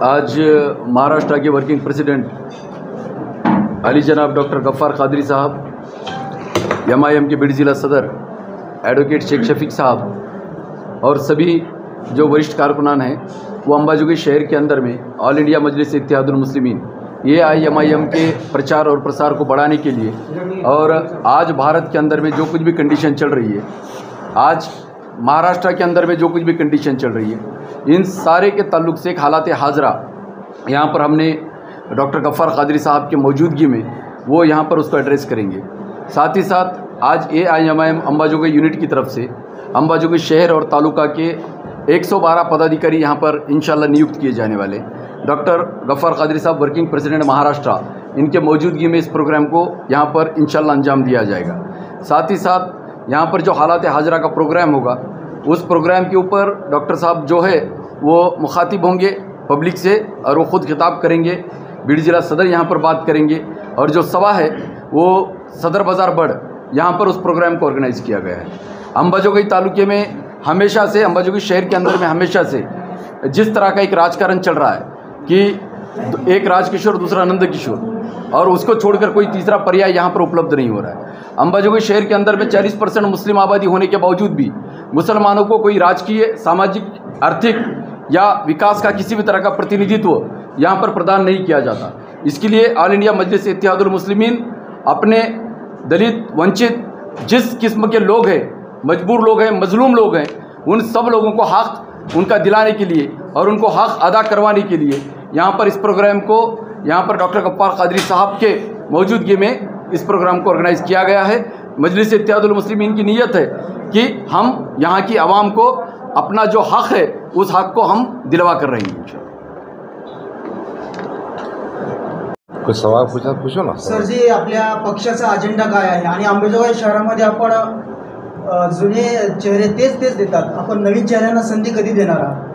आज महाराष्ट्र के working president Ali जनाब डॉक्टर गफ्फार कादरी साहब, MIM के बीड ज़िला सदर एडवोकेट शेख शफीक साहब और सभी जो वरिष्ठ कारकुनान हैं वो अंबाजोगी शहर के अंदर में ऑल इंडिया मजलिस इत्तेहादुल मुस्लिमीन AIMIM के प्रचार और प्रसार को बढ़ाने के लिए और आज भारत के अंदर में जो कुछ भी कंडीशन चल रही है, आज महाराष्ट्र के अंदर में जो कुछ भी कंडीशन चल रही है, इन सारे के ताल्लुक से एक हालात हाजरा यहाँ पर हमने डॉक्टर गफ्फार कादरी साहब के मौजूदगी में वो यहाँ पर उसको एड्रेस करेंगे। साथ ही साथ आज AIMIM अंबाजोगी यूनिट की तरफ से अंबाजोगी शहर और तालुका के 112 पदाधिकारी यहाँ पर इंशाल्लाह नियुक्त किए जाने वाले। डॉक्टर गफ्फार कादरी साहब वर्किंग प्रेसिडेंट महाराष्ट्र, इनके मौजूदगी में इस प्रोग्राम को यहाँ पर इंशाल्लाह अंजाम दिया जाएगा। साथ ही साथ यहाँ पर जो हालात हाजरा का प्रोग्राम होगा, उस प्रोग्राम के ऊपर डॉक्टर साहब जो है वो मुखातिब होंगे पब्लिक से और वो ख़ुद खिताब करेंगे। बीड ज़िला सदर यहाँ पर बात करेंगे और जो सभा है वो सदर बाज़ार बड़ यहाँ पर उस प्रोग्राम को ऑर्गेनाइज़ किया गया है। अंबाजोगी तालुके में हमेशा से, अंबाजोगी शहर के अंदर में हमेशा से जिस तरह का एक राजकारण चल रहा है कि एक राजकिशोर दूसरा नंदकिशोर और उसको छोड़कर कोई तीसरा पर्याय यहाँ पर उपलब्ध नहीं हो रहा है। अंबाजोगी शहर के अंदर में 40% मुस्लिम आबादी होने के बावजूद भी मुसलमानों को कोई राजकीय, सामाजिक, आर्थिक या विकास का किसी भी तरह का प्रतिनिधित्व यहाँ पर प्रदान नहीं किया जाता। इसके लिए ऑल इंडिया मजलिस इत्तेहादुल मुस्लिमीन अपने दलित, वंचित, जिस किस्म के लोग हैं, मजबूर लोग हैं, मजलूम लोग हैं, उन सब लोगों को हक उनका दिलाने के लिए और उनको हक अदा करवाने के लिए यहाँ पर इस प्रोग्राम को यहाँ पर डॉक्टर गफ्फार कादरी साहब के मौजूदगी में इस प्रोग्राम को ऑर्गेनाइज़ किया गया है। मजलिस इत्तेहादुल मुस्लिमीन की नीयत है कि हम यहाँ की आवाम को अपना जो हक है उस हक को हम दिलवा कर रहे हैं। कोई सवाल पूछो ना सर जी, आपल्या पक्षाचा अजेंडा काय आहे आणि अंबाजोगाई शहरामध्ये आपण जुने चेहरे तेच देतात, आपण नवीन चेहऱ्यांना संधी कधी देणार आहात?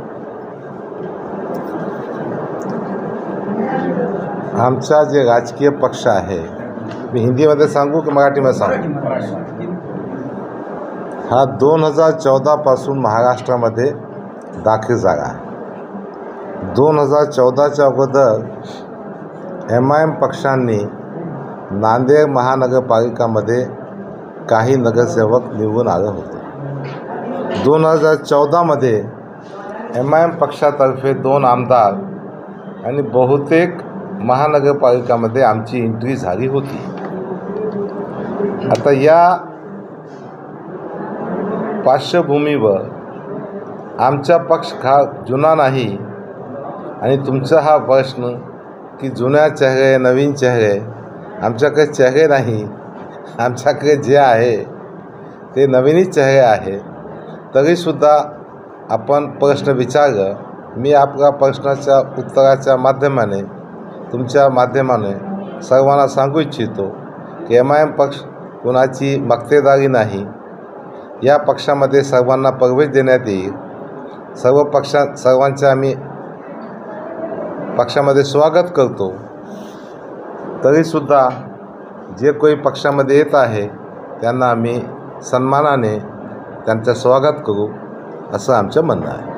आमचा जे राजकीय पक्ष आहे, मी हिंदीमध्ये सांगू की मराठीमध्ये सांगू? हा 2014 पासून महाराष्ट्रामध्ये दाखल झाला आहे। 2014च्या अगोदर MIM पक्षांनी नांदेड महानगरपालिकामध्ये काही नगरसेवक निवडून आले होते। 2014मध्ये MIM पक्षातर्फे 2 आमदार आणि बहुतेक महानगरपालिकामध्ये आमची एंट्री झाली होती। आता या पार्श्वभूमीवर आमचा पक्ष हा जुना नाही आणि तुमचा हा प्रश्न की जुन्या चेहरे, नवीन चेहरे, आमच्याकडे चेहरे नाही, आमच्याकडे जे आहे ते नवीनच चेहरे आहे। तरीसुद्धा आपण प्रश्न विचारलं, मी आपल्या प्रश्नाच्या उत्तराच्या माध्यमाने, तुमच्या माध्यमाने सर्वांना सांगू इच्छितो की MIM पक्ष कोणाची मक्तेदारी नाही। या पक्षामध्ये सर्वांना प्रवेश देण्यात येईल। सर्वांचे आम्ही पक्षामध्ये स्वागत करतो। तरीसुद्धा जे कोणी पक्षामध्ये येत आहे त्यांना आम्ही सन्मानाने त्यांचं स्वागत करू, असं आमचं म्हणणं आहे।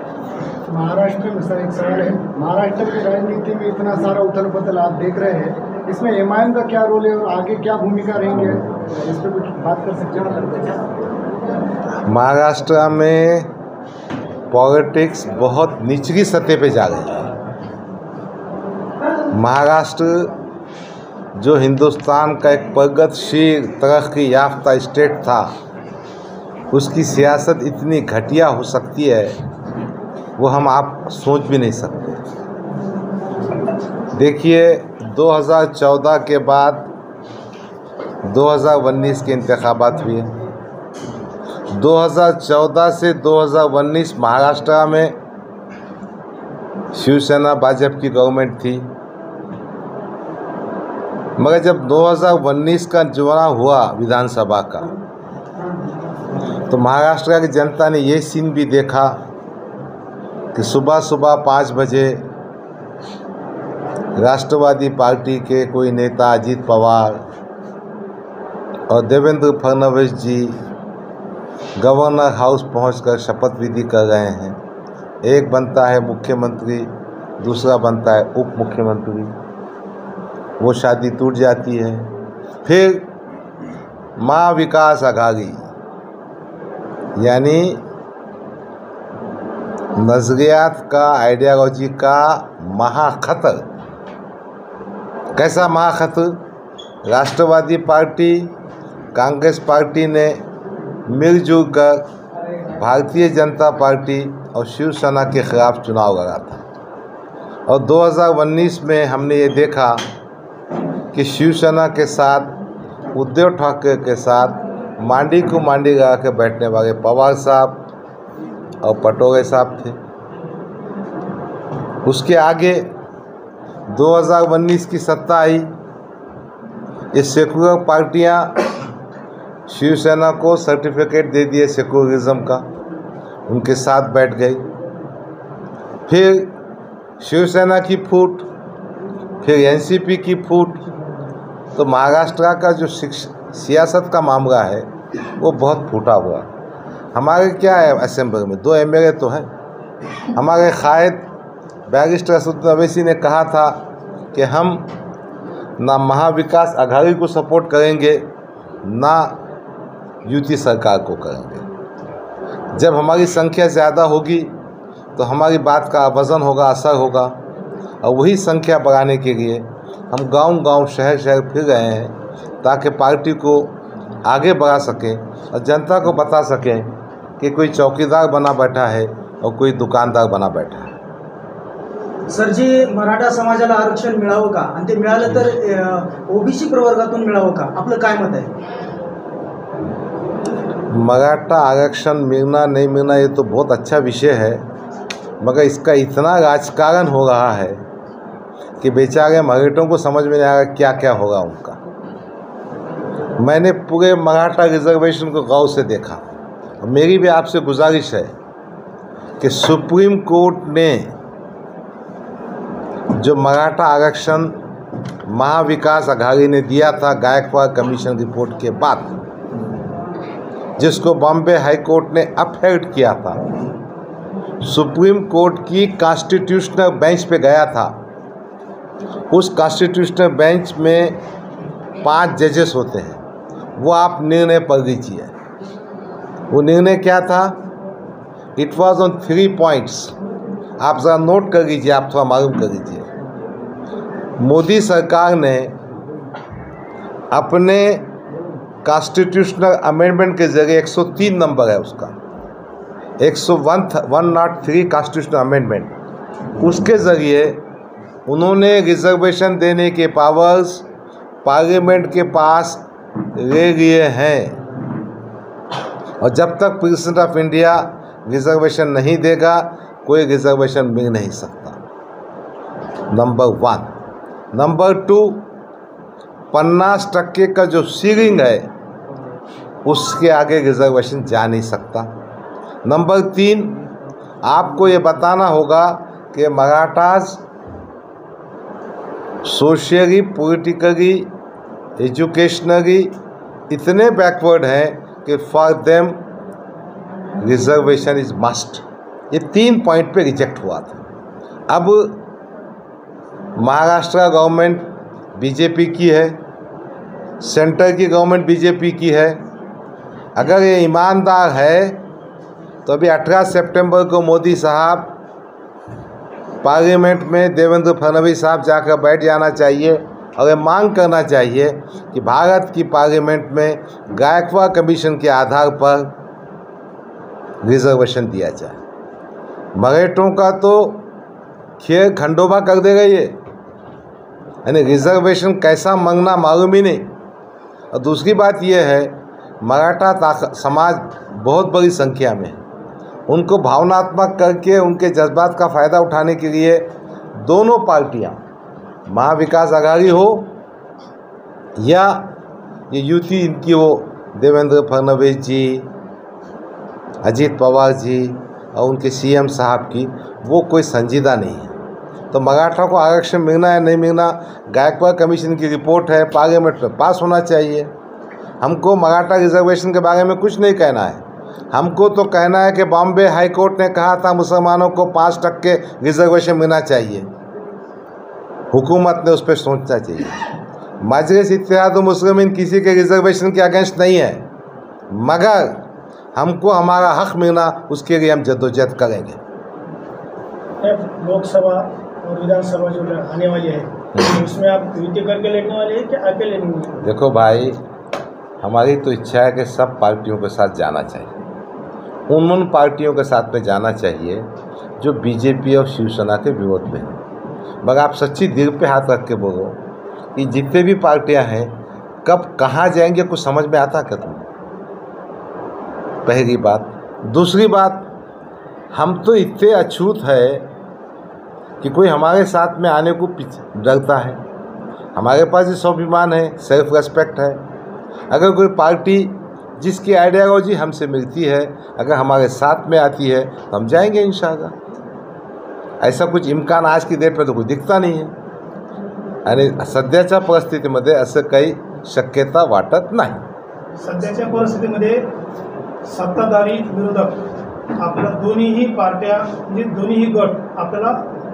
महाराष्ट्र में सर एक सवाल है, महाराष्ट्र की राजनीति में इतना सारा उथल पुथल आप देख रहे हैं, इसमें MIM का क्या रोल है और आगे क्या भूमिका रहेंगे, इस पर कुछ बात कर सकते हैं? महाराष्ट्र में पॉलिटिक्स बहुत निचली सतह पे जा रही है। महाराष्ट्र जो हिंदुस्तान का एक प्रगतिशील, तरक्की याफ्ता स्टेट था, उसकी सियासत इतनी घटिया हो सकती है वो हम आप सोच भी नहीं सकते। देखिए, 2014 के बाद 2019 के इंतखाबात हुए। 2014 से 2019 महाराष्ट्र में शिवसेना भाजपा की गवर्नमेंट थी, मगर जब 2019 का चुनाव हुआ विधानसभा का, तो महाराष्ट्र की जनता ने ये सीन भी देखा कि सुबह सुबह 5 बजे राष्ट्रवादी पार्टी के कोई नेता अजीत पवार और देवेंद्र फडणवीस जी गवर्नर हाउस पहुंचकर शपथ विधि कर रहे हैं। एक बनता है मुख्यमंत्री दूसरा बनता है उप मुख्यमंत्री, वो शादी टूट जाती है। फिर महाविकास आघाड़ी यानी नज़रियात का, आइडियालॉजी का महाखतर। कैसा महाखतर? राष्ट्रवादी पार्टी, कांग्रेस पार्टी ने मिलजुल कर भारतीय जनता पार्टी और शिवसेना के खिलाफ चुनाव लड़ा था, और 2019 में हमने ये देखा कि शिवसेना के साथ, उद्धव ठाकरे के साथ मांडी को मांडी लगा के बैठने वाले पवार साहब और पटोले साहब थे। उसके आगे 2019 की सत्ता आई, ये सेकुलर पार्टियां शिवसेना को सर्टिफिकेट दे दिए सेकुलरिज्म का, उनके साथ बैठ गई। फिर शिवसेना की फूट, फिर एनसीपी की फूट। तो महाराष्ट्र का जो सियासत का मामला है वो बहुत फूटा हुआ। हमारे क्या है, असेंबली में 2 एमएलए तो हैं। हमारे कायद बैरिस्टर असदुद्दीन अवैसी ने कहा था कि हम ना महाविकास आघाड़ी को सपोर्ट करेंगे ना यूपी सरकार को करेंगे। जब हमारी संख्या ज़्यादा होगी तो हमारी बात का वज़न होगा, असर होगा, और वही संख्या बढ़ाने के लिए हम गांव-गांव, शहर-शहर फिर रहे हैं ताकि पार्टी को आगे बढ़ा सकें और जनता को बता सकें कि कोई चौकीदार बना बैठा है और कोई दुकानदार बना बैठा है। सर जी, मराठा समाजाला आरक्षण मिळावं का, आणि ते मिळालं तर ओबीसी प्रवर्गातून मिळावं का, आपलं काय मत आहे? मराठा आरक्षण मिलना नहीं मिलना ये तो बहुत अच्छा विषय है, मगर इसका इतना राजकारण हो रहा है कि बेचारे मराठों को समझ में नहीं आ रहा क्या क्या होगा उनका। मैंने पूरे मराठा रिजर्वेशन को गौर से देखा, और मेरी भी आपसे गुजारिश है कि सुप्रीम कोर्ट ने जो मराठा आरक्षण महाविकास आघाड़ी ने दिया था गायकवाड़ कमीशन रिपोर्ट के बाद, जिसको बॉम्बे हाई कोर्ट ने अपहेल्ड किया था, सुप्रीम कोर्ट की कॉन्स्टिट्यूशनल बेंच पे गया था। उस कॉन्स्टिट्यूशनल बेंच में 5 जजेस होते हैं, वो आप निर्णय पढ़ लीजिए। वो निर्णय क्या था? It was on 3 points. आप ज़रा नोट कर लीजिए, आप थोड़ा मालूम कर लीजिए। मोदी सरकार ने अपने कॉन्स्टिट्यूशनल अमेंडमेंट के जरिए 103 नंबर है उसका, 103 कॉन्स्टिट्यूशनल अमेंडमेंट, उसके ज़रिए उन्होंने रिजर्वेशन देने के पावर्स पार्लियामेंट के पास ले लिए हैं, और जब तक प्रेसिडेंट ऑफ इंडिया रिजर्वेशन नहीं देगा कोई रिजर्वेशन मिल नहीं सकता। नंबर 1। नंबर 2, 50% का जो सीलिंग है उसके आगे रिजर्वेशन जा नहीं सकता। नंबर 3, आपको ये बताना होगा कि मराठास सोशली, पॉलिटिकली, एजुकेशनली इतने बैकवर्ड हैं कि for them reservation is must. ये 3 पॉइंट पे रिजेक्ट हुआ था। अब महाराष्ट्र का गवर्नमेंट बीजेपी की है, सेंटर की गवर्नमेंट बीजेपी की है। अगर ये ईमानदार है तो अभी 18 सितंबर को मोदी साहब पार्लियामेंट में देवेंद्र फडणवीस साहब जाकर बैठ जाना चाहिए और ये मांग करना चाहिए कि भारत की पार्लियामेंट में गायकवाड़ कमीशन के आधार पर रिजर्वेशन दिया जाए। मराठों का तो खेल खंडोबा कर देगा ये, यानी रिजर्वेशन कैसा मांगना मालूम ही नहीं। और दूसरी बात यह है, मराठा समाज बहुत बड़ी संख्या में है, उनको भावनात्मक करके उनके जज्बात का फ़ायदा उठाने के लिए दोनों पार्टियां, महाविकास आघाड़ी हो या ये युति इनकी हो, देवेंद्र फडणवीस जी, अजीत पवार जी और उनके सीएम साहब की, वो कोई संजीदा नहीं है। तो मराठा को आरक्षण मिलना है नहीं मिलना, गायकवाड़ कमीशन की रिपोर्ट है, पार्लियामेंट में पास होना चाहिए। हमको मराठा रिजर्वेशन के बारे में कुछ नहीं कहना है, हमको तो कहना है कि बॉम्बे हाई कोर्ट ने कहा था मुसलमानों को 5% रिजर्वेशन मिलना चाहिए, हुकूमत ने उस पर सोचना चाहिए। मजलिस इत्तेहादुल मुस्लिमीन किसी के रिजर्वेशन के अगेंस्ट नहीं है, मगर हमको हमारा हक मिलना उसके लिए हम जद्दोजहद करेंगे। लोकसभा और विधानसभा जो आने वाली है उसमें आप युति करके लड़ने वाले हैं क्या अकेले लड़ेंगे? देखो भाई, हमारी तो इच्छा है कि सब पार्टियों के साथ जाना चाहिए, उन पार्टियों के साथ में जाना चाहिए जो बीजेपी और शिवसेना के विरोध में है। मगर आप सच्ची दिल पे हाथ रख के बोलो कि जितने भी पार्टियां हैं कब कहाँ जाएंगे कुछ समझ में आता क्या तुम्हें? पहली बात। दूसरी बात, हम तो इतने अछूत है कि कोई हमारे साथ में आने को डरता है। हमारे पास ये स्वाभिमान है, सेल्फ रेस्पेक्ट है। अगर कोई पार्टी जिसकी आइडियोलॉजी हमसे मिलती है अगर हमारे साथ में आती है तो हम जाएंगे इंशाअल्लाह। ऐसा कुछ इम्कान आज की डेट में तो कोई दिखता नहीं है, आणि सध्याच्या परिस्थितीमध्ये असं काही शक्यता वाटत नाही। सध्याच्या परिस्थितीमध्ये सत्ताधारी विरोधक आपल्या दोन्हीही पार्ट्या म्हणजे दोन्हीही गट आपल्याला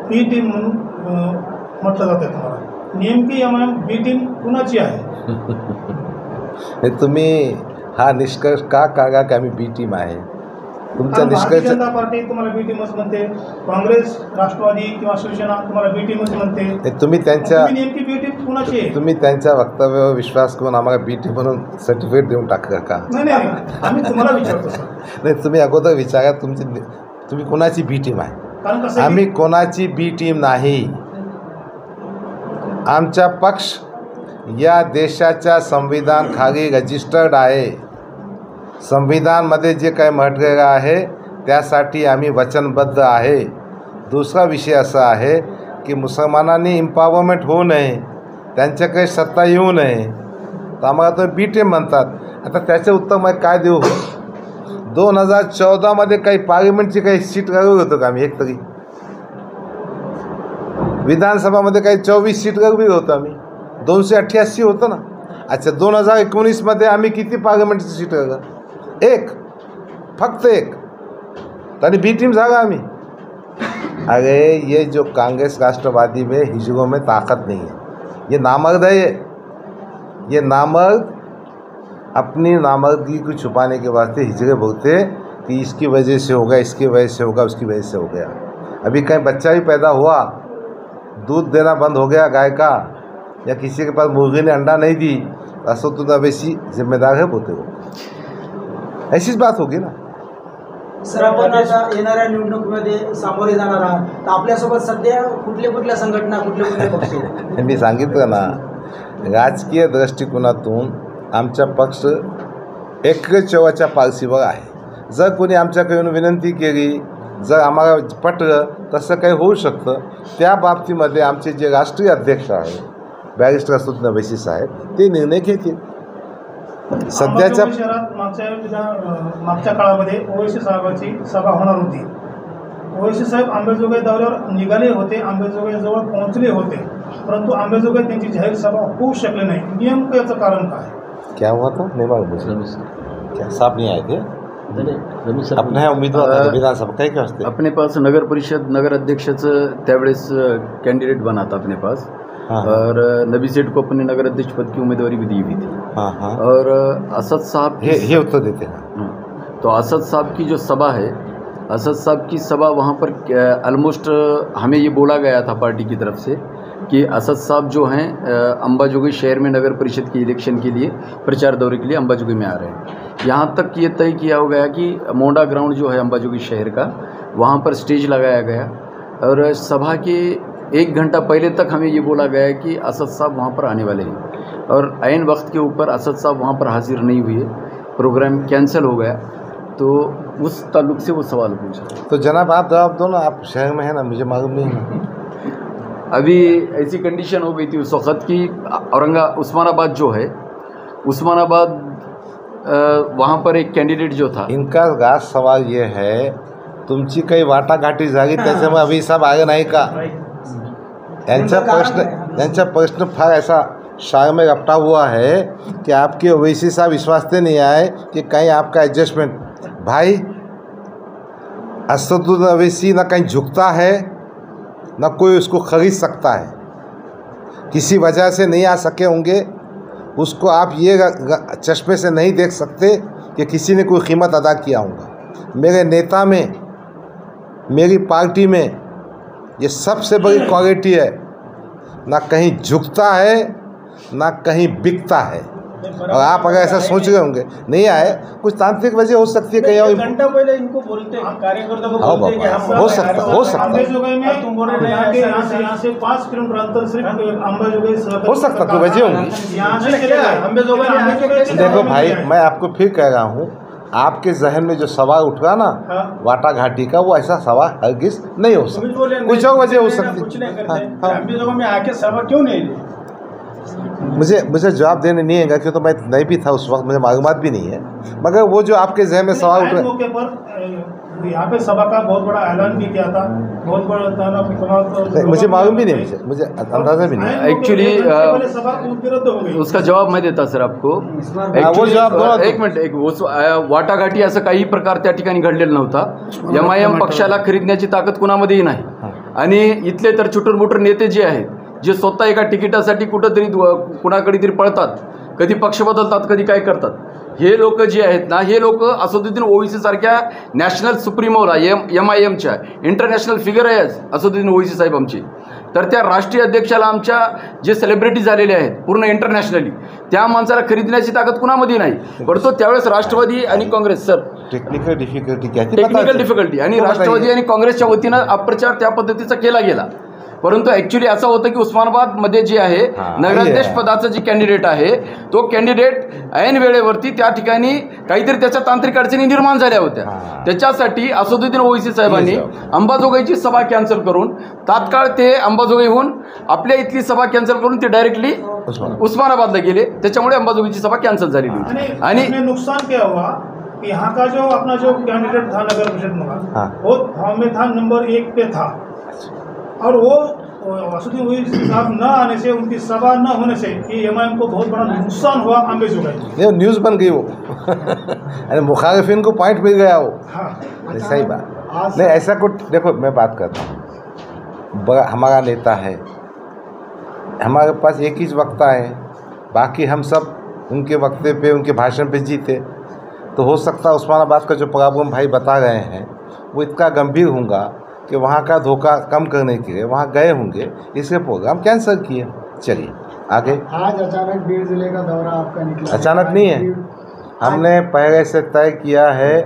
बी टीम म्हणून म्हटलं जातं। तुम्हाला नेमकी एमआयएम बी टीम कुणाची आहे? हे तुम्ही हा निष्कर्ष का काढा की आम्ही बी टीम आहे? तुमचा भारतीय निष्कर्ष जनता पार्टी तुम्हाला बी टीमच म्हणते, काँग्रेस, राष्ट्रवादी किंवा शिवसेना तुम्हाला बी टीमच म्हणते। हे तुम्ही त्यांच्या नेमकी बी टीम कुणाची आहे? तुम्ही त्यांच्या वक्तव्यावर विश्वास करून आम्हाला बी टीम म्हणून सर्टिफिकेट देऊन टाका का? नाही नाही, आम्ही तुम्हाला विचारतो सर। नाही, तुम्ही अगोदर विचारा तुम्ही कोणाची बी टीम आहे? कारण कसं आहे आम्ही कोणाची बी टीम नाही। आमचा पक्ष या देशाच्या संविधान खाली रजिस्टर्ड आहे। संविधानमध्ये जे काही म्हटलेलं आहे त्यासाठी आम्ही वचनबद्ध आहे। दुसरा विषय असा आहे की मुसलमानांनी एम्पॉवरमेंट होऊ नये, त्यांच्याकडे सत्ता येऊ नये, तर आम्हाला तो बी टीम म्हणतात। आता त्याचे उत्तर मग काय देऊ? 2014 मध्ये काही पार्लिमेंटची काही सीट रगवली होतो का आम्ही? एक तरी विधानसभामध्ये काही 24 सीट रगवली होतो आम्ही, 288 होतं ना। अच्छा, 2019 मध्ये आम्ही किती पार्लिमेंटची सीट रगवली? एक, फक्त एक, तरी बी टीम झाला आम्ही। अरे ये जो कांग्रेस राष्ट्रवादी में हिजड़ों में ताकत नहीं है, ये नामर्द है। ये नामर्द अपनी नामर्दगी को छुपाने के वास्ते हिजड़े बोलते कि इसकी वजह से होगा, इसकी वजह से होगा, उसकी वजह से हो गया। अभी कहीं बच्चा भी पैदा हुआ, दूध देना बंद हो गया गाय का, या किसी के पास मुर्गी ने अंडा नहीं दी, असो तो अवैसी जिम्मेदार है बोलते हो, ऐसीच बात होगी ना। सर, आपण आता येणाऱ्या निवडणुकीमध्ये सामोरे जाणार आहात, तर आपल्यासोबत सध्या कुठल्या संघटना, कुठले पक्ष आहेत? मी सांगितलं ना, राजकीय दृष्टिकोनातून आमचा पक्ष एकचवाच्या पारशीवर आहे। जर कोणी आमच्याकडे येऊन विनंती केली, जर आम्हाला पटलं, तसं काही होऊ शकतं। त्या बाबतीमध्ये आमचे जे राष्ट्रीय अध्यक्ष आहेत बॅरिस्टर असुद्दीन अवैसी साहेब, ते निर्णय घेतील। सध्याच्या शहरात मागच्या काळामध्ये ओवैसी साहेबांची सभा होणार होती। ओवैसी साहेब अंबाजोगाई दौऱ्यावर निघाले होते, अंबाजोगाईजवळ पोहोचले होते, परंतु अंबाजोगाई त्यांची जाहीर सभा होऊ शकली नाही। नेमकं याचं कारण काय? क्या हुआ था? नहीं मालूम, क्या साहब नहीं आए थे? अपने है उम्मीदवार विधानसभा काही क्या असते? अपने पास नगर परिषद नगर अध्यक्षाचं त्यावेळेस कैंडिडेट बना था अपने पास। हाँ। और नबी सेठ को अपने नगर अध्यक्ष पद की उम्मीदवारी भी दी हुई थी। हाँ हाँ, और असद साहब ये उत्तर देते हैं। तो असद साहब की जो सभा है, असद साहब की सभा वहाँ पर ऑलमोस्ट हमें ये बोला गया था पार्टी की तरफ से कि असद साहब जो हैं अंबाजोगाई शहर में नगर परिषद के इलेक्शन के लिए प्रचार दौरे के लिए अंबाजोगाई में आ रहे हैं। यहाँ तक ये तय किया हो गया कि मोंडा ग्राउंड जो है अंबाजोगाई शहर का, वहाँ पर स्टेज लगाया गया और सभा के 1 घंटा पहले तक हमें ये बोला गया है कि असद साहब वहाँ पर आने वाले हैं, और ऐन वक्त के ऊपर असद साहब वहाँ पर हाजिर नहीं हुए, प्रोग्राम कैंसिल हो गया। तो उस ताल्लुक से वो सवाल पूछा। तो जनाब आप जवाब दो ना, आप शहर में है ना, मुझे मालूम नहीं है। अभी ऐसी कंडीशन हो गई थी उस वक़्त की उस्मानाबाद जो है, उस्मानाबाद वहाँ पर एक कैंडिडेट जो था, इनका खास सवाल ये है, तुमची काही वाटाघाटी झाली त्याच्यामुळे अभी साहब आगे नाही का? यांचा प्रश्न फार ऐसा शायर में रपटा हुआ है कि आपके ओवैसी साहब विश्वासते नहीं आए कि कहीं आपका एडजस्टमेंट भाई असदुद्दीन ओवैसी न कहीं झुकता है, न कोई उसको खरीद सकता है। किसी वजह से नहीं आ सके होंगे, उसको आप ये चश्मे से नहीं देख सकते कि किसी ने कोई कीमत अदा किया होगा। मेरे नेता में, मेरी पार्टी में ये सबसे बड़ी क्वालिटी है, ना कहीं झुकता है ना कहीं बिकता है। और आप अगर ऐसा सोच रहे होंगे नहीं आए, कुछ तांत्रिक वजह हो सकती है कहीं और। घंटा पहले इनको बोलते हैं, कार्यकर्ता को हाँ बोलते हैं कि बाबा, हम हो सकता है। अंबेजोगाई में तुम बोल रहे हैं कि यहाँ से 5 किलोमीटर अंतर सिर्फ अंबेजोगाई हो सकता, कोई वजह होंगी। यहाँ से चले गए अंबेजोगाई। देखो भाई, मैं आपको फिर कह रहा हूँ, आपके जहन में जो सवाल उठ रहा ना वाटा घाटी का, वो ऐसा सवाल हरगिज नहीं हो सकता, कुछ और वजह हो सकती। अंबेजोगाई में आके सभा क्यों नहीं ली? मुझे जवाब देने नहीं है, क्योंकि तो मैं नहीं भी था उस वक्त, मुझे मालूमात भी नहीं है। मगर वो जो आपके जहन में सवाल उठ रहा मौके पर यहाँ पे सभा का बहुत बड़ा ऐलान भी किया था, बहुत बड़ा, मुझे मालूम भी नहीं, मुझे अंदाजा भी नहीं। ॲक्च्युली सभा रद्द हो गई। उसका जवाब मैं देता सर आपको। वो जवाब दो ना। एक मिनिट, वाटाघाटी असं काही प्रकार त्या ठिकाणी घडलेला नव्हता। MIM पक्षाला खरीदण्याची ताकद कुणामध्येही नाही, आणि इथले तर चुटूरमुटूर नेते जे आहेत, जे स्वतः एका तिकिटासाठी कुठंतरी कुणाकडे तरी पळतात, कधी पक्ष बदलतात, कधी काय करतात, हे लोक जे आहेत ना, हे लोक असदुद्दीन ओवैसी सारख्या नॅशनल सुप्रीमोला MIMच्या इंटरनॅशनल फिगर आहे असदुद्दीन ओवैसी साहेब आमचे, तर त्या राष्ट्रीय अध्यक्षाला आमच्या जे सेलिब्रिटी झालेले आहेत पूर्ण इंटरनॅशनली, त्या माणसाला खरीदण्याची ताकद कुणामध्ये नाही। परंतु त्यावेळेस राष्ट्रवादी आणि काँग्रेस सर टेक्निकल डिफिकल्टी आणि राष्ट्रवादी आणि काँग्रेसच्या वतीनं अप्रचार त्या पद्धतीचा केला गेला। परंतु ॲक्च्युली असं होतं की उस्मानाबादमध्ये जे आहे नगराध्यक्ष पदाचं जे कॅन्डिडेट आहे, तो कॅन्डिडेट ऐन वेळेवरती त्या ठिकाणी काहीतरी त्याच्या तांत्रिक अडचणी निर्माण झाल्या होत्या। त्याच्यासाठी असदुद्दीन ओवैसी साहेबांनी अंबाजोगाईची सभा कॅन्सल करून तात्काळ ते अंबाजोगाईहून आपल्या इथली सभा कॅन्सल करून ते डायरेक्टली उस्मानाबादला गेले, त्याच्यामुळे अंबाजोगाईची सभा कॅन्सल झालेली होती। आणि नुकसान क्या हुआ, यहाँ का जो अपना जो कैंडिडेट था नगर परिषद में, वो फॉर्म में था नंबर 1 पे था, और वो असदुद्दीन ओवैसी साहब न आने से, उनकी सभा न होने से ये MIM को बहुत बड़ा नुकसान हुआ अंबेजोगाई। न्यूज़ बन गई वो अरे मुखालिफिन को पॉइंट मिल गया वो। हाँ, सही बात नहीं, ऐसा कुछ। देखो मैं बात करता हूँ, बड़ा हमारा नेता है, हमारे पास एक ही वक्ता है, बाकी हम सब उनके वक्ते पे, उनके भाषण पे जीते। तो हो सकता है उस्मानाबाद का जो प्रॉब्लम भाई बता रहे हैं वो इतना गंभीर होगा कि वहाँ का धोखा कम करने के लिए वहाँ गए होंगे, इसलिए प्रोग्राम कैंसिल किए। चलिए आगे। आज अचानक बीड़ जिले का दौरा आपका निकला? अचानक नहीं है, हमने पहले से तय किया है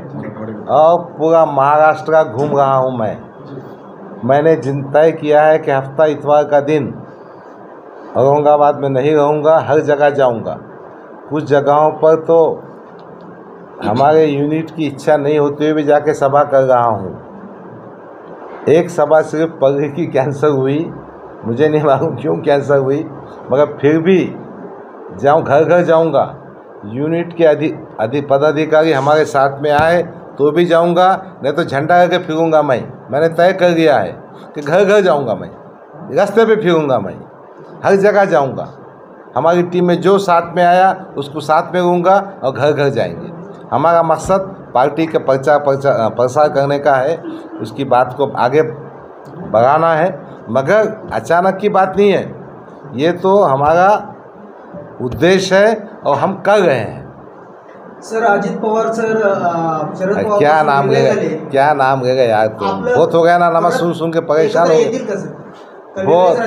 और पूरा महाराष्ट्र का घूम रहा हूँ मैंने तय किया है कि हफ्ता इतवार का दिन औरंगाबाद में नहीं रहूँगा, हर जगह जाऊँगा। कुछ जगहों पर तो हमारे यूनिट की इच्छा नहीं होते हुए भी जाके सभा कर रहा हूँ। एक सभा सिर्फ पगड़ी की कैंसिल हुई, मुझे नहीं मालूम क्यों कैंसिल हुई, मगर फिर भी घर घर जाऊंगा। यूनिट के पदाधिकारी हमारे साथ में आए तो भी जाऊंगा, नहीं तो झंडा करके फिरूंगा। मैंने तय कर दिया है कि घर घर जाऊंगा, मैं रास्ते पे फिरूंगा, मैं हर जगह जाऊंगा। हमारी टीम में जो साथ में आया उसको साथ में रहूँगा और घर घर जाएंगे। हमारा मकसद पार्टी के प्रसार करने का है, उसकी बात को आगे बढ़ाना है, मगर अचानक की बात नहीं है, ये तो हमारा उद्देश्य है और हम कर रहे हैं। सर अजित पवार सर, शरद पवार क्या नाम लेगा यार, तो बहुत हो गया ना, नाम सुन के परेशान हो। बहुत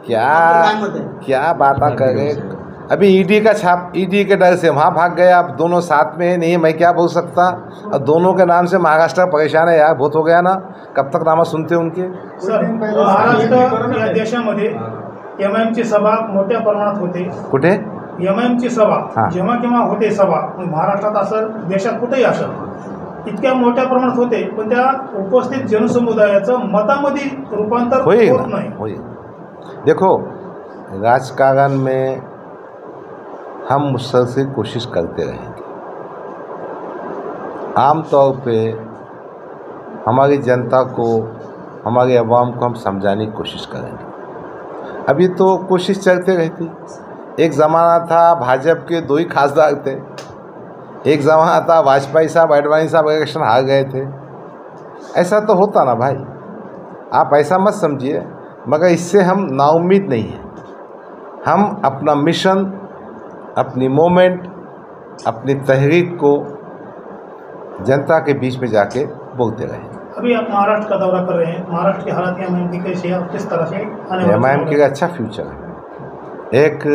क्या बातें कर रहे। अभी ईडी के डर से वहाँ भाग गए, आप दोनों साथ में नहीं, मैं क्या बोल सकता। और दोनों के नाम से महाराष्ट्र परेशान है यार, बहुत हो गया ना, कब तक नामा सुनते उनके। महाराष्ट्र या देशामध्ये MIMची सभा मोठ्या प्रमाणात होते। कुठे MIMची सभा जेव्हा केव्हा होते सभा, महाराष्ट्रात असेल, देशात कुठेही असेल, इतक्या मोठ्या प्रमाणात होते, पण त्या उपस्थित जनसमुदायाचं मतामध्ये रूपांतर होत नाही। देखो राजकारण में हम मुसलसल कोशिश करते रहेंगे। आम तौर पे हमारी जनता को, हमारे अवाम को हम समझाने की कोशिश करेंगे। अभी तो कोशिश चलते रहती। एक ज़माना था भाजपा के 2 ही खासदार थे, एक ज़माना था वाजपेयी साहब आडवाणी साहब इलेक्शन हार गए थे, ऐसा तो होता ना भाई, आप ऐसा मत समझिए। मगर इससे हम नाउम्मीद नहीं हैं, हम अपना मिशन, अपनी मूवमेंट, अपनी तहरीक को जनता के बीच में जाके बोलते रहे। अभी आप महाराष्ट्र का दौरा कर रहे हैं, महाराष्ट्र की हालात एमआईएम की कैसी है, किस तरह से एमआईएम का अच्छा फ्यूचर है, एक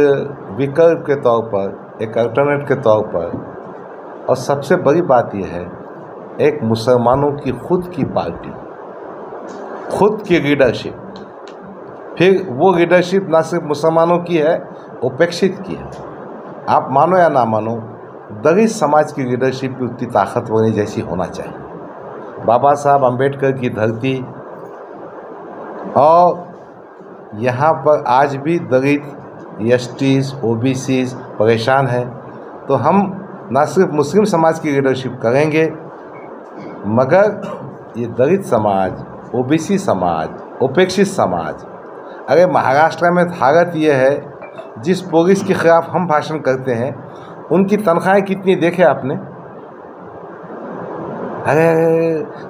विकल्प के तौर पर, एक अल्टरनेट के तौर पर। और सबसे बड़ी बात यह है, एक मुसलमानों की खुद की पार्टी, खुद की लीडरशिप, फिर वो लीडरशिप ना सिर्फ मुसलमानों की है, उपेक्षित की है। आप मानो या ना मानो, दलित समाज की लीडरशिप भी उतनी ताकतवर जैसी होना चाहिए। बाबा साहब अम्बेडकर की धरती, और यहाँ पर आज भी दलित, एसटीज़, ओबीसीज़ परेशान हैं। तो हम ना सिर्फ मुस्लिम समाज की लीडरशिप करेंगे, मगर ये दलित समाज, ओबीसी समाज, उपेक्षित समाज, अरे महाराष्ट्र में हालत ये है, जिस पुलिस के ख़िलाफ़ हम भाषण करते हैं उनकी तनख्वाहें कितनी देखे आपने? अरे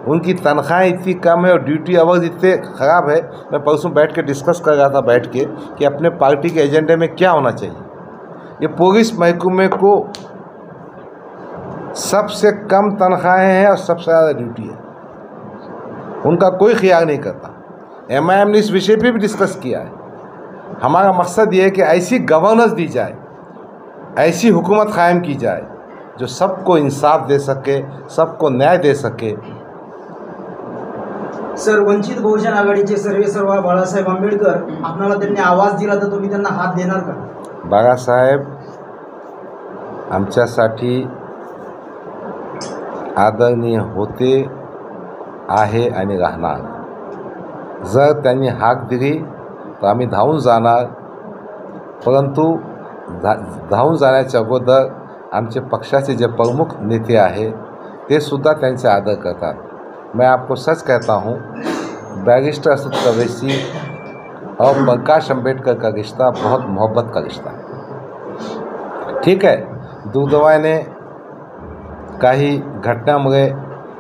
उनकी तनख्वाहें इतनी कम है और ड्यूटी आवर्स इतने ख़राब है। मैं परसों बैठ के डिस्कस कर रहा था बैठ के कि अपने पार्टी के एजेंडे में क्या होना चाहिए। ये पुलिस महकमे को सबसे कम तनख्वाहें हैं और सबसे ज़्यादा ड्यूटी है, उनका कोई ख्याल नहीं करता। एमआईएम ने इस विषय पे भी डिस्कस किया है। हमारा मकसद ये है कि ऐसी गवर्नेंस दी जाए, ऐसी हुकूमत कायम की जाए जो सबको इंसाफ दे सके, सबको न्याय दे सके। सर, वंचित बहुजन आघाडीचे सर्वेसर्वा बाळासाहेब आंबेडकर, आपल्याला त्यांनी आवाज दिला तर तुम्ही त्यांना हात देणार का? बाळासाहेब आमच्यासाठी आदरणीय होते, आहे आणि राहणार। जर त्यांनी हाक दिली तर आम्ही धावून जाणार, परंतु धावून जाण्याच्या अगोदर आमचे पक्षाचे जे प्रमुख नेते आहे ते सुद्धा त्यांचे आदर करतात। मैं आपको सच कहता हूँ, बैरिस्टर असद अवैसी और प्रकाश आंबेडकर का रिश्ता बहुत मोहब्बत का रिश्ता है। ठीक है, दुर्दैवाने काही घटनामुळे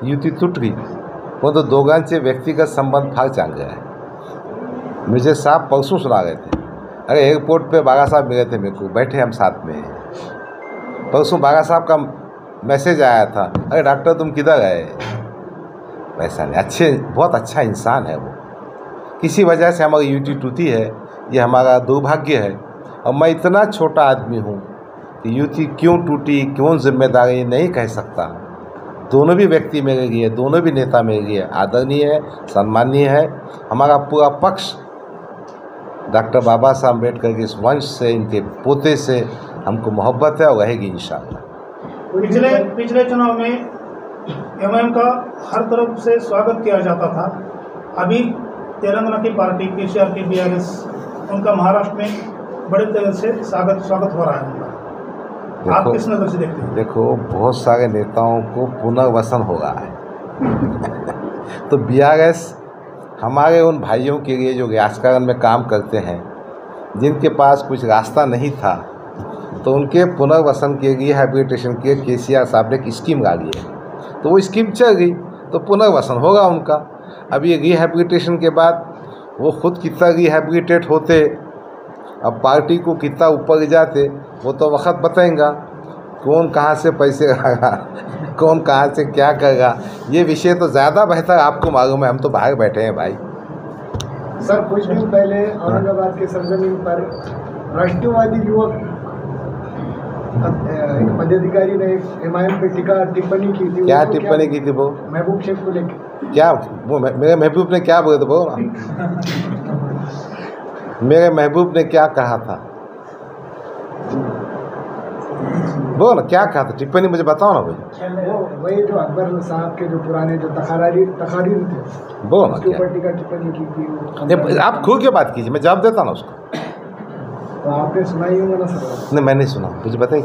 युती तुटली, परंतु दोघांचे व्यक्तिगत संबंध फार चांगले हैं। मुझे साहब परसों सुना रहे थे, अरे एयरपोर्ट पे बागा साहब मिले थे मेरे को, बैठे हम साथ में। परसों बागा साहब का मैसेज आया था, अरे डॉक्टर तुम किधर गए? वैसा नहीं, अच्छे, बहुत अच्छा इंसान है वो। किसी वजह से हमारी यूटी टूटी है, ये हमारा दुर्भाग्य है। और मैं इतना छोटा आदमी हूँ कि यूटी क्यों टूटी, क्यों जिम्मेदारी नहीं कह सकता। दोनों भी व्यक्ति मेरे लिए, दोनों भी नेता मेरे लिए आदरणीय है, सम्माननीय है। हमारा पूरा पक्ष डॉक्टर बाबा साहब अम्बेडकर के इस वंश से, इनके पोते से हमको मोहब्बत है और रहेगी इंशाअल्लाह। पिछले चुनाव में एमआईएम का हर तरफ से स्वागत किया जाता था। अभी तेलंगाना की पार्टी केसीआर की बीआरएस, उनका महाराष्ट्र में बड़े तरह से स्वागत हो रहा है उनका। आप किस नज़र से देखते हैं? देखो, बहुत सारे नेताओं को पुनर्वसन हो रहा है तो बीआरएस हमारे उन भाइयों के लिए जो राजकारण में काम करते हैं, जिनके पास कुछ रास्ता नहीं था, तो उनके पुनर्वसन के लिए, हैबिलिटेशन के केसीआर साहब ने एक स्कीम डाली है। तो वो स्कीम चल गई तो पुनर्वसन होगा उनका। अब ये रिहैबिलिटेशन के बाद वो खुद कितना रिहैबिलिटेट होते, अब पार्टी को कितना ऊपर ले जाते, वो तो वक्त बताएगा। कौन कहाँ से पैसे लाएगा, कौन कहाँ से क्या करेगा, ये विषय तो ज़्यादा बेहतर आपको मालूम है, हम तो बाहर बैठे हैं भाई। सर, कुछ दिन पहले औरंगाबाद के सरजमीन पर राष्ट्रवादी युवक एक पदाधिकारी ने एमआईएम पे टिप्पणी की थी। क्या टिप्पणी की थी वो? महबूब शेख को लेकर। क्या वो मेरे महबूब ने क्या बोला था वो ना? मेरे महबूब ने क्या कहा था वो ना, क्या कहा था? टिप्पणी मुझे बताओ ना भाई। वो वही जो अकबर साहब के जो पुराने जो तकारीर थे, वो ना उसके ऊपर टिप्पणी की थी। आप खुल के बात कीजिए, मैं जवाब देता ना उसको। तो आपने सुना ही होगा ना सर? नहीं, मैंने सुना। मुझे बताइए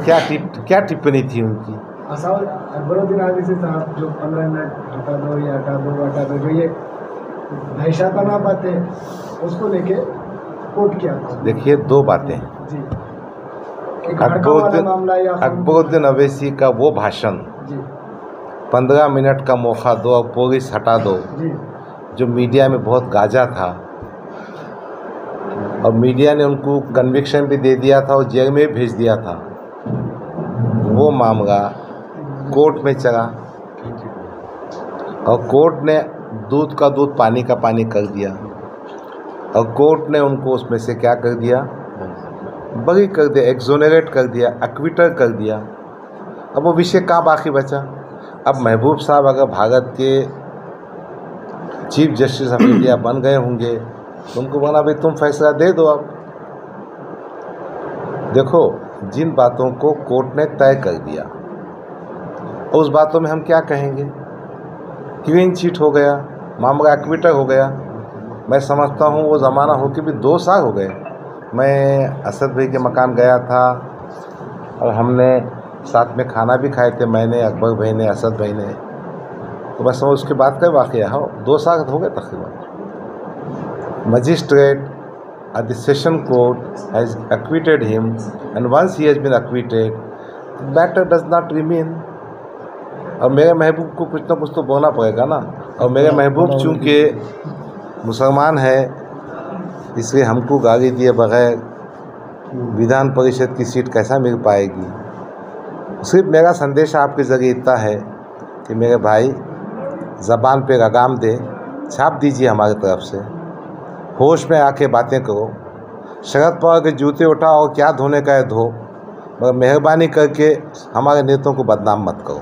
क्या टिप्पणी थी उनकी? अकबरुद्दीन आदिसी साहब जो 15 मिनट हटा दो या हटा दो, जो ये दहशताना बातें, उसको लेके कोट किया था। देखिए, दो बातें। जी, एक हड़का वाला मामला या अकबरुद्दीन अवैसी का वो भाषण जी 15 मिनट का मौका दो और पुलिस हटा दो, जी जो मीडिया में बहुत गाजा था और मीडिया ने उनको कन्विक्शन भी दे दिया था और जेल में भी भेज दिया था, वो मामला कोर्ट में चला और कोर्ट ने दूध का दूध पानी का पानी कर दिया और कोर्ट ने उनको उसमें से क्या कर दिया, बरी कर दिया, एक्सोनरेट कर दिया, एक्विटर कर दिया। अब वो विषय कहाँ बाकी बचा। अब महबूब साहब अगर भारत के चीफ जस्टिस ऑफ इंडिया बन गए होंगे तो उनको बोला भाई तुम फैसला दे दो। अब देखो, जिन बातों को कोर्ट ने तय कर दिया उस बातों में हम क्या कहेंगे, क्लीन चिट हो गया, मामला एक्विटर हो गया। मैं समझता हूँ वो ज़माना हो के भी 2 साल हो गए। मैं असद भाई के मकान गया था और हमने साथ में खाना भी खाए थे, मैंने, अकबर भाई ने, असद भाई ने। तो बस उसके बाद का वाक़या हो, 2 साल हो गए तकरीबन। Magistrate at the session court has acquitted him, and once he has been acquitted, the matter does not remain. और मेरे महबूब को कुछ ना कुछ तो बोलना पड़ेगा ना। और मेरे महबूब चूँकि मुसलमान है इसलिए हमको गाली दिए बगैर विधान परिषद की सीट कैसा मिल पाएगी। सिर्फ मेरा संदेश आपके ज़रिए इतना है कि मेरे भाई ज़बान पे लगाम दे, छाप दीजिए हमारी तरफ से, होश में आके बातें करो। शरद पवार के जूते उठाओ, क्या धोने का है धो, मगर मेहरबानी करके हमारे नेताओं को बदनाम मत करो।